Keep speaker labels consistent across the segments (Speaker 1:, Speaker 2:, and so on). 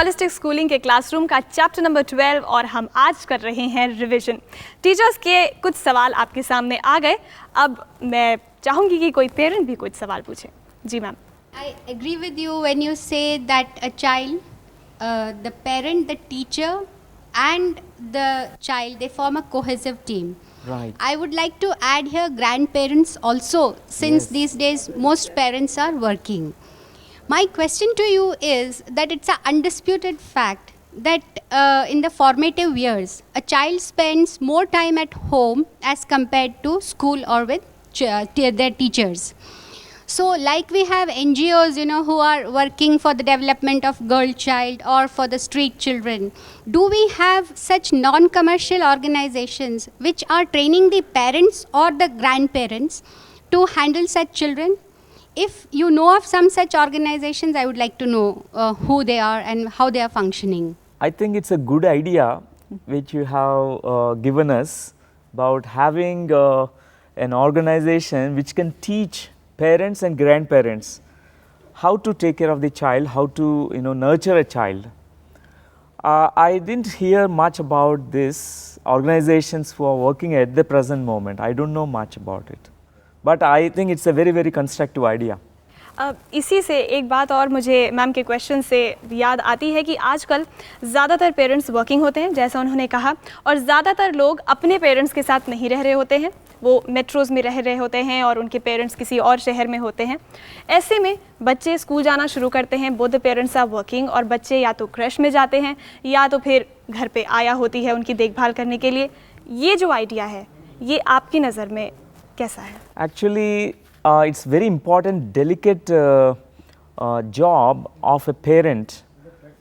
Speaker 1: Holistic schooling के classroom का chapter number 12 और हम आज कर रहे हैं रिवीजन। टीचर्स के कुछ सवाल आपके सामने आ गए। अब मैं चाहूँगी कि कोई पेरेंट भी कुछ सवाल पूछे। जी ma'am.
Speaker 2: I agree with you when you say that a child, the parent, the teacher and the child, they form a cohesive team.
Speaker 3: Right.
Speaker 2: I would like to add here grandparents also, since
Speaker 3: Yes.
Speaker 2: these days most parents are working. My question to you is that it's an undisputed fact that in the formative years, a child spends more time at home as compared to school or with their teachers. So like we have NGOs, who are working for the development of girl child or for the street children, do we have such non-commercial organizations which are training the parents or the grandparents to handle such children? If you know of some such organizations, I would like to know who they are and how they are functioning.
Speaker 3: I think it's a good idea which you have given us about having an organization which can teach parents and grandparents how to take care of the child, how to nurture a child. I didn't hear much about this organizations who are working at the present moment. I don't know much about it, but I think it's a very, very constructive idea.
Speaker 1: इसी से एक बात और मुझे ma'am के question से याद आती है कि आजकल ज़्यादातर पेरेंट्स वर्किंग होते हैं, जैसा उन्होंने कहा, और ज़्यादातर लोग अपने पेरेंट्स के साथ नहीं रह रहे होते हैं, वो मेट्रोज़ में रह रहे होते हैं और उनके पेरेंट्स किसी और शहर में होते हैं। ऐसे में बच्चे स्कूल जाना शुरू करते हैं, both the parents are working, और बच्चे या तो क्रश में जाते हैं या तो फिर घर पे आया होती है उनकी देखभाल करने के लिए। ये जो आइडिया है, ये आपकी नज़र में कैसा है?
Speaker 3: Actually, it's very important, delicate job of a parent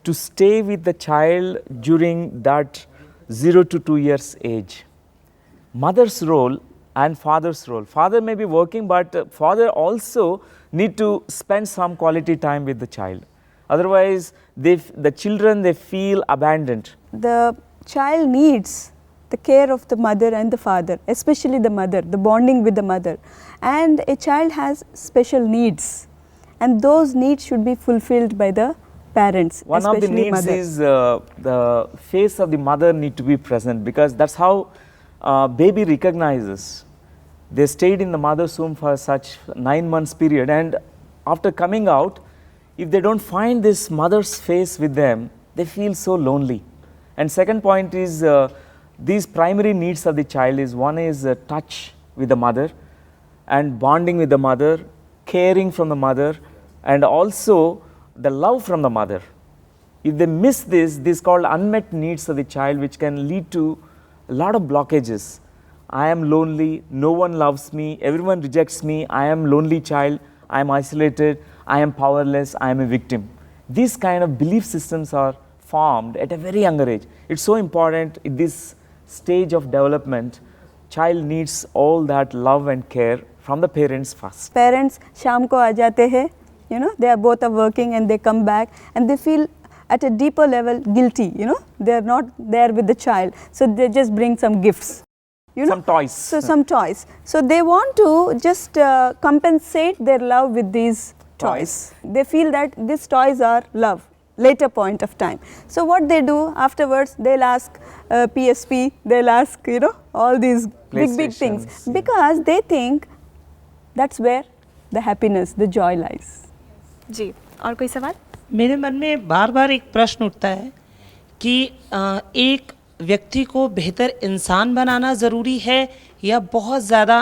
Speaker 3: to stay with the child during that 0 to 2 years age. Mother's role and father's role. Father may be working, but father also need to spend some quality time with the child. Otherwise, the children, they feel abandoned.
Speaker 4: The child needs the care of the mother and the father, especially the mother, the bonding with the mother. And a child has special needs, and those needs should be fulfilled by the parents,
Speaker 3: One of the
Speaker 4: especially
Speaker 3: needs
Speaker 4: mother.
Speaker 3: is the face of the mother need to be present, because that's how baby recognizes. They stayed in the mother's womb for such 9 months period, and after coming out, if they don't find this mother's face with them, they feel so lonely. And second point is these primary needs of the child is, one is touch with the mother and bonding with the mother, caring from the mother, and also the love from the mother. If they miss this is called unmet needs of the child, which can lead to a lot of blockages. I am lonely, no one loves me, everyone rejects me, I am lonely child, I am isolated, I am powerless, I am a victim. These kind of belief systems are formed at a very younger age. It's so important in this stage of development, child needs all that love and care from the parents first.
Speaker 4: Parents शाम को आ जाते हैं, they are both are working and they come back and they feel at a deeper level guilty, they are not there with the child, so they just bring some gifts.
Speaker 3: Some toys.
Speaker 4: So some toys. So they want to just compensate their love with these toys. They feel that these toys are love, later point of time. So what they do afterwards, they'll ask PSP, they'll ask, all these big things,
Speaker 3: PlayStations,
Speaker 4: because they think that's where the happiness, the joy lies.
Speaker 1: जी, और कोई सवाल?
Speaker 5: मेरे मन में बार बार एक प्रश्न उठता है कि एक व्यक्ति को बेहतर इंसान बनाना ज़रूरी है या बहुत ज़्यादा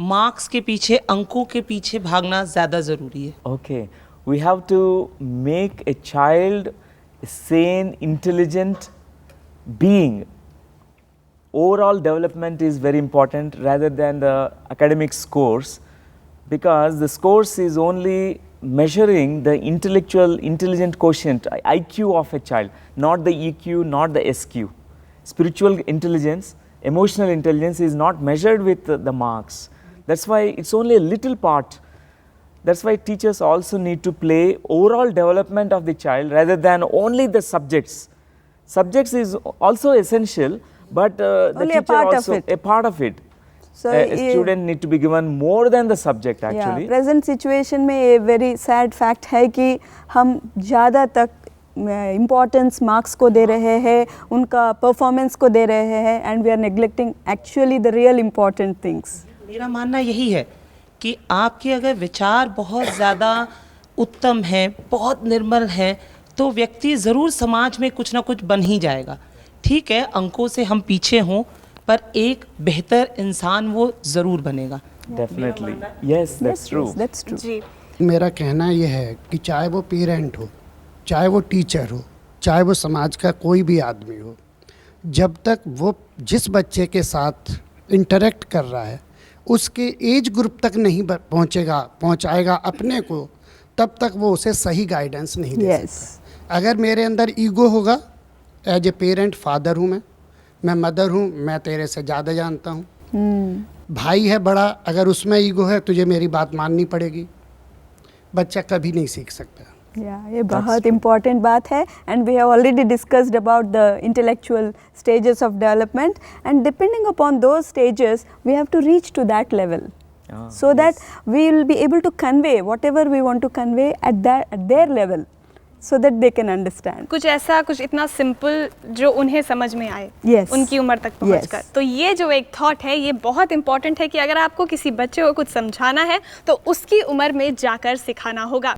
Speaker 5: मार्क्स के पीछे, अंकों के पीछे भागना ज़्यादा ज़रूरी है?
Speaker 3: Okay, we have to make a child a sane, intelligent being. Overall development is very important rather than the academic scores, because the scores is only measuring the intellectual intelligent quotient, IQ of a child, not the EQ, not the SQ. Spiritual intelligence, emotional intelligence is not measured with the marks. That's why it's only a little part. That's why teachers also need to play overall development of the child rather than only the subjects. Subjects is also essential, but the
Speaker 4: Only
Speaker 3: teacher
Speaker 4: a part of
Speaker 3: also
Speaker 4: it.
Speaker 3: a part of it.
Speaker 4: So
Speaker 3: A student need to be given more than the subject actually.
Speaker 4: Present situation में ये very sad fact है कि हम ज़्यादा तक importance marks को दे रहे हैं, उनका परफॉर्मेंस को दे रहे हैं, and we are neglecting actually the real important things.
Speaker 5: मेरा मानना यही है कि आपके अगर विचार बहुत ज़्यादा उत्तम हैं, बहुत निर्मल हैं, तो व्यक्ति ज़रूर समाज में कुछ ना कुछ बन ही जाएगा. ठीक है, अंकों से हम पीछे हों, पर एक बेहतर इंसान वो ज़रूर बनेगा.
Speaker 3: Definitely. Yes, that's true.
Speaker 4: That's true.
Speaker 1: जी.
Speaker 6: मेरा कहना ये है कि चाहे वो पेरेंट हो, चाहे वो टीचर हो, चाहे वो समाज का कोई भी आदमी हो, जब तक वो जिस बच्चे के साथ इंटरेक्ट कर रहा है उसके एज ग्रुप तक नहीं पहुंचाएगा अपने को, तब तक वो उसे सही गाइडेंस नहीं दे
Speaker 4: Yes.
Speaker 6: सकता. अगर मेरे अंदर ईगो होगा, एज ए पेरेंट फादर हूँ मैं मदर हूँ, मैं तेरे से ज़्यादा जानता हूँ. भाई है बड़ा, अगर उसमें ईगो है तुझे मेरी बात माननी पड़ेगी. बच्चा कभी नहीं सीख सकता.
Speaker 4: ये बहुत इम्पॉर्टेंट बात है, and we have already discussed about the intellectual stages of development, and depending upon those stages we have to reach to that level, so that we will be able to convey whatever we want to convey at their level, so that they can understand.
Speaker 1: कुछ ऐसा, कुछ इतना simple जो उन्हें समझ में आए,
Speaker 4: Yes.
Speaker 1: उनकी उम्र तक पहुंचकर.
Speaker 4: Yes.
Speaker 1: तो ये जो एक थॉट है, ये बहुत इंपॉर्टेंट है कि अगर आपको किसी बच्चे को कुछ समझाना है तो उसकी उम्र में जाकर सिखाना होगा.